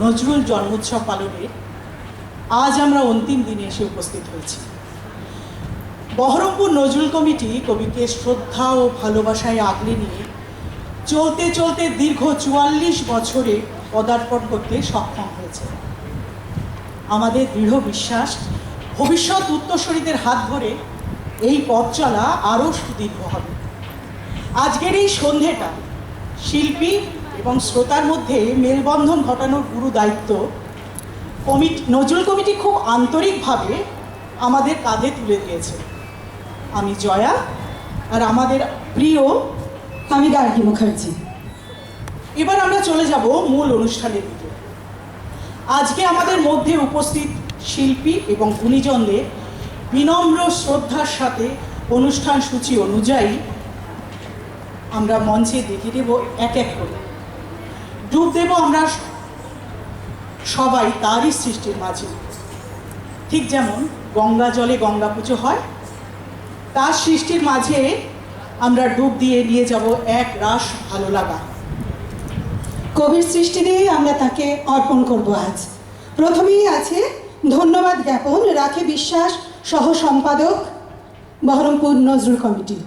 নজরুল জন্মোৎসব পালনে আজ আমরা অন্তিম দিনে এসে উপস্থিত হয়েছি। বহরমপুর নজরুল কমিটি কবিকে শ্রদ্ধা ও ভালোবাসায় আগলে নিয়ে চলতে চলতে দীর্ঘ ৪৪ বছরে পদার্পণ করতে সক্ষম হয়েছে। আমাদের দৃঢ় বিশ্বাস, ভবিষ্যৎ উত্তরসূরিদের হাত ধরে এই পথ চলা আরও সুদীর্ঘ হবে। আজকের এই সন্ধেটা শিল্পী এবং শ্রোতার মধ্যে মেলবন্ধন ঘটানোর গুরু দায়িত্ব নজরুল কমিটি খুব আন্তরিকভাবে আমাদের কাঁধে তুলে দিয়েছে। আমি জয়া, আর আমাদের প্রিয় আমি গার্গী মুখার্জি। এবার আমরা চলে যাব মূল অনুষ্ঠানের দিকে। আজকে আমাদের মধ্যে উপস্থিত শিল্পী এবং গুণীজনদের বিনম্র শ্রদ্ধার সাথে অনুষ্ঠান সূচি অনুযায়ী আমরা মঞ্চে দেখে দেব এক এক করে। ডুব দেব আমরা সবাই তারই সৃষ্টির মাঝে। ঠিক যেমন গঙ্গা জলে গঙ্গা পুজো হয়, তার সৃষ্টির মাঝে আমরা ডুব দিয়ে নিয়ে যাব এক রাস ভালো লাগা। কবির সৃষ্টি দিয়ে আমরা তাকে অর্পণ করব আজ। প্রথমেই আছে ধন্যবাদ জ্ঞাপন রাখে বিশ্বাস, সহ সম্পাদক, বহরমপুর নজরুল কমিটি।